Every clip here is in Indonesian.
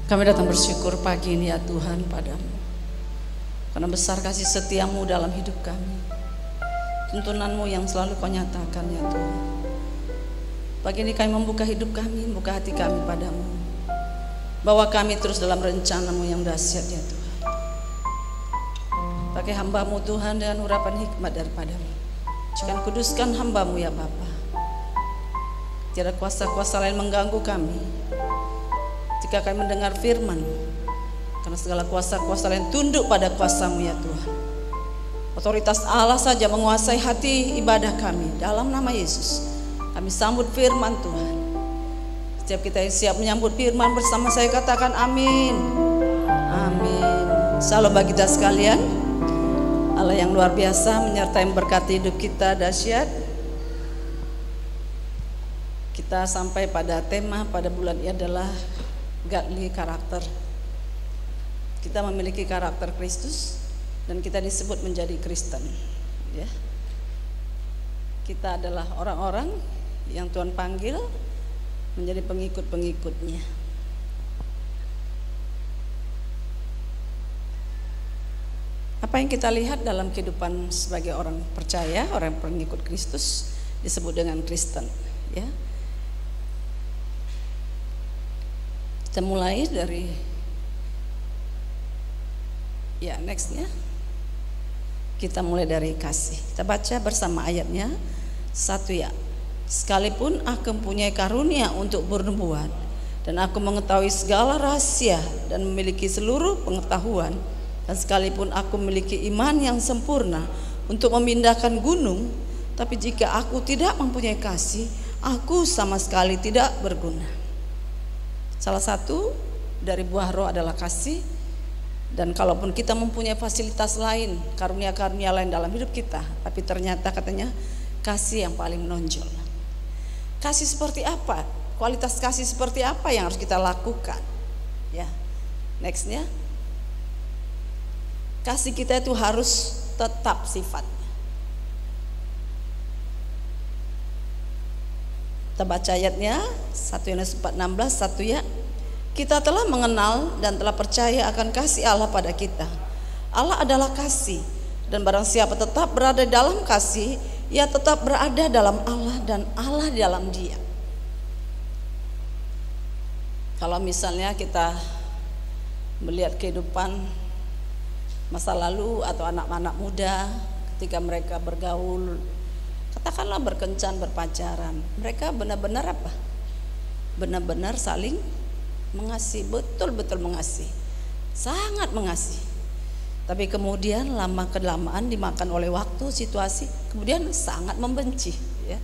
Kami datang bersyukur pagi ini ya Tuhan padamu, karena besar kasih setiamu dalam hidup kami. Tuntunanmu yang selalu kau nyatakan ya Tuhan. Pagi ini kami membuka hidup kami, membuka hati kami padamu, bahwa kami terus dalam rencanamu yang dahsyat ya Tuhan. Pakai hambamu Tuhan dengan urapan hikmat daripadamu. Jangan kuduskan hambamu ya Bapa. Tiada kuasa-kuasa lain mengganggu kami jika kami mendengar firman, karena segala kuasa-kuasa lain tunduk pada kuasamu ya Tuhan. Otoritas Allah saja menguasai hati ibadah kami. Dalam nama Yesus kami sambut firman Tuhan. Setiap kita yang siap menyambut firman bersama saya katakan amin. Amin. Salam bagi kita sekalian. Allah yang luar biasa menyertai memberkati hidup kita dahsyat. Kita sampai pada tema pada bulan ini adalah godly karakter. Kita memiliki karakter Kristus dan kita disebut menjadi Kristen, ya. Kita adalah orang-orang yang Tuhan panggil menjadi pengikut-pengikutnya. Apa yang kita lihat dalam kehidupan sebagai orang percaya, orang pengikut Kristus disebut dengan Kristen, ya. Kita mulai dari nextnya. Kita mulai dari kasih. Kita baca bersama ayatnya. 1 Sekalipun aku mempunyai karunia untuk bernubuat, dan aku mengetahui segala rahasia dan memiliki seluruh pengetahuan, dan sekalipun aku memiliki iman yang sempurna untuk memindahkan gunung, tapi jika aku tidak mempunyai kasih, aku sama sekali tidak berguna. Salah satu dari buah roh adalah kasih. Dan kalaupun kita mempunyai fasilitas lain, karunia-karunia lain dalam hidup kita, tapi ternyata katanya kasih yang paling menonjol. Kasih seperti apa? Kualitas kasih seperti apa yang harus kita lakukan? Ya, nextnya. Kasih kita itu harus tetap sifatnya. Kita baca ayatnya 1 Yohanes 4:16. Kita telah mengenal dan telah percaya akan kasih Allah pada kita. Allah adalah kasih, dan barang siapa tetap berada dalam kasih, ia tetap berada dalam Allah dan Allah di dalam dia. Kalau misalnya kita melihat kehidupan masa lalu atau anak-anak muda ketika mereka bergaul, katakanlah berkencan, berpacaran, mereka benar-benar apa? Benar-benar saling mengasihi, betul-betul mengasihi, sangat mengasihi. Tapi kemudian lama kelamaan dimakan oleh waktu, situasi, kemudian sangat membenci, ya.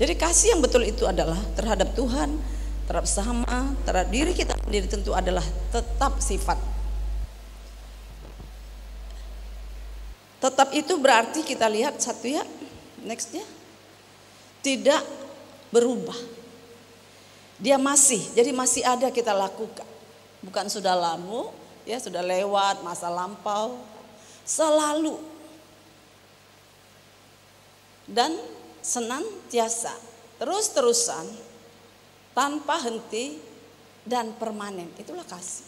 Jadi kasih yang betul itu adalah terhadap Tuhan, terhadap sesama, terhadap diri kita sendiri tentu adalah tetap sifat. Tetap itu berarti kita lihat nextnya, tidak berubah. Dia masih, jadi masih ada kita lakukan. Bukan sudah lama, ya sudah lewat masa lampau, selalu dan senantiasa, terus-terusan, tanpa henti dan permanen. Itulah kasih.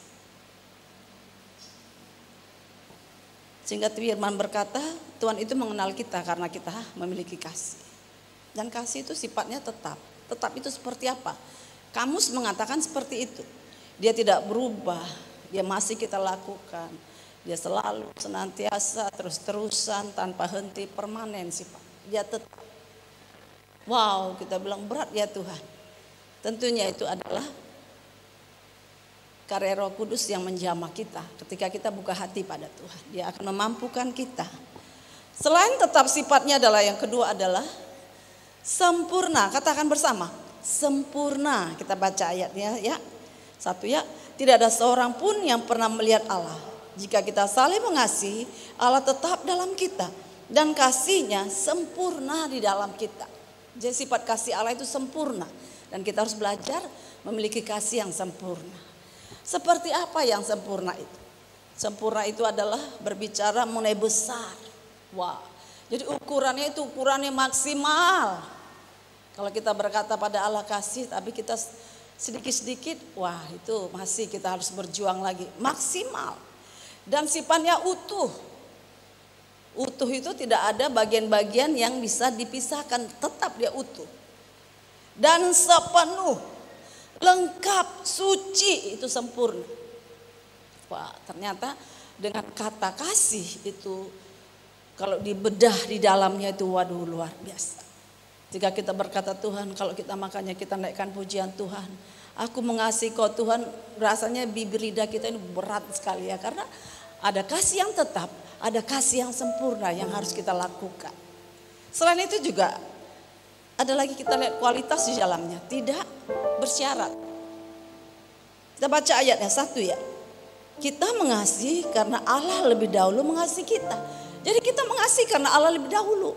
Sehingga firman berkata, Tuhan itu mengenal kita karena kita memiliki kasih. Dan kasih itu sifatnya tetap. Tetap itu seperti apa? Kamus mengatakan seperti itu. Dia tidak berubah, dia masih kita lakukan. Dia selalu, senantiasa, terus-terusan, tanpa henti, permanen sifat. Dia tetap. Wow, kita bilang berat ya Tuhan. Tentunya itu adalah karya Roh Kudus yang menjamah kita ketika kita buka hati pada Tuhan. Dia akan memampukan kita. Selain tetap sifatnya adalah yang kedua adalah sempurna. Katakan bersama, sempurna. Kita baca ayatnya ya. 1 Tidak ada seorang pun yang pernah melihat Allah. Jika kita saling mengasihi, Allah tetap dalam kita dan kasihnya sempurna di dalam kita. Jadi sifat kasih Allah itu sempurna dan kita harus belajar memiliki kasih yang sempurna. Seperti apa yang sempurna itu? Sempurna itu adalah berbicara mengenai besar. Wah, jadi ukurannya itu ukurannya maksimal. Kalau kita berkata pada Allah kasih, tapi kita sedikit-sedikit, wah itu masih kita harus berjuang lagi maksimal. Dan sifatnya utuh. Utuh itu tidak ada bagian-bagian yang bisa dipisahkan, tetap dia utuh. Dan sepenuh, lengkap, suci, itu sempurna. Wah, ternyata dengan kata kasih itu kalau dibedah di dalamnya itu waduh luar biasa. Jika kita berkata Tuhan, kalau kita makanya kita naikkan pujian Tuhan, aku mengasihi Kau Tuhan, rasanya bibir lidah kita ini berat sekali ya, karena ada kasih yang tetap, ada kasih yang sempurna yang harus kita lakukan. Selain itu juga ada lagi kita lihat kualitas di dalamnya, tidak bersyarat. Kita baca ayatnya 1 ya. Kita mengasihi karena Allah lebih dahulu mengasihi kita. Jadi kita mengasihi karena Allah lebih dahulu.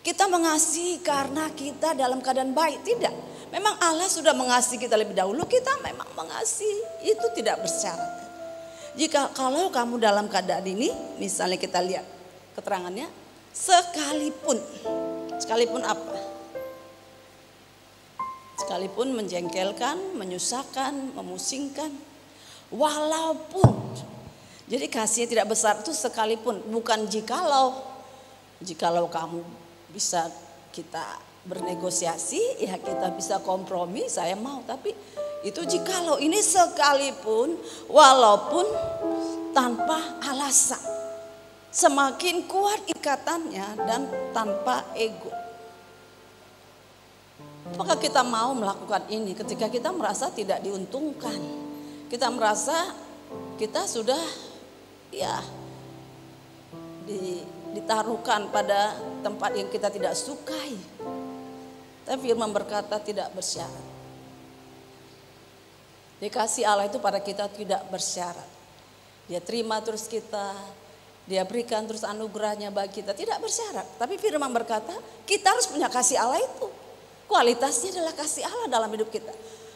Kita mengasihi karena kita dalam keadaan baik, tidak. Memang Allah sudah mengasihi kita lebih dahulu, kita memang mengasihi, itu tidak bersyarat. Kalau kamu dalam keadaan ini, misalnya kita lihat keterangannya, sekalipun apa? Sekalipun menjengkelkan, menyusahkan, memusingkan, walaupun. Jadi kasih tidak besar itu sekalipun, bukan jikalau kamu bisa kita bernegosiasi, ya kita bisa kompromi, saya mau, tapi itu jikalau, ini sekalipun, walaupun tanpa alasan, semakin kuat ikatannya dan tanpa ego. Apakah kita mau melakukan ini ketika kita merasa tidak diuntungkan? Kita merasa kita sudah ya ditaruhkan pada tempat yang kita tidak sukai. Tapi firman berkata tidak bersyarat. Dikasih Allah itu pada kita tidak bersyarat. Dia terima terus kita, dia berikan terus anugerahnya bagi kita, tidak bersyarat. Tapi firman berkata kita harus punya kasih Allah itu. Kualitasnya adalah kasih Allah dalam hidup kita.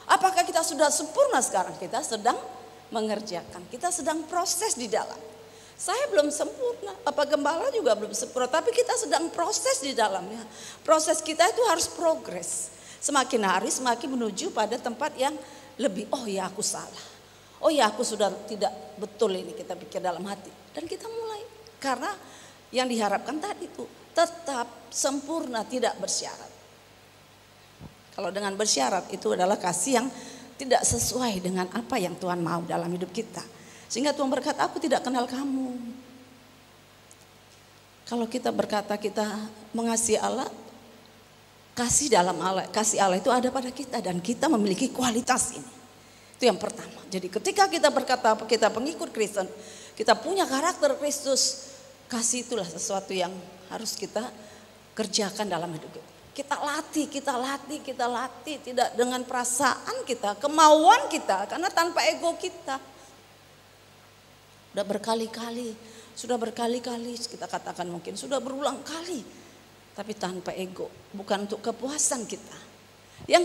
Apakah kita sudah sempurna sekarang? Kita sedang mengerjakan, kita sedang proses di dalam. Saya belum sempurna, Bapak Gembala juga belum sempurna, tapi kita sedang proses di dalamnya. Proses kita itu harus progres. Semakin hari semakin menuju pada tempat yang lebih, oh ya aku salah. Oh ya aku sudah tidak betul ini, kita pikir dalam hati. Dan kita mulai, karena yang diharapkan tadi itu tetap sempurna, tidak bersyarat. Kalau dengan bersyarat itu adalah kasih yang tidak sesuai dengan apa yang Tuhan mau dalam hidup kita. Sehingga Tuhan berkata, aku tidak kenal kamu. Kalau kita berkata kita mengasihi Allah, kasih Allah itu ada pada kita dan kita memiliki kualitas ini. Itu yang pertama. Jadi ketika kita berkata kita pengikut Kristen, kita punya karakter Kristus, kasih itulah sesuatu yang harus kita kerjakan dalam hidup kita. Kita latih, tidak dengan perasaan kita, kemauan kita, karena tanpa ego kita. Sudah berkali-kali kita katakan, mungkin sudah berulang kali, tapi tanpa ego, bukan untuk kepuasan kita. Yang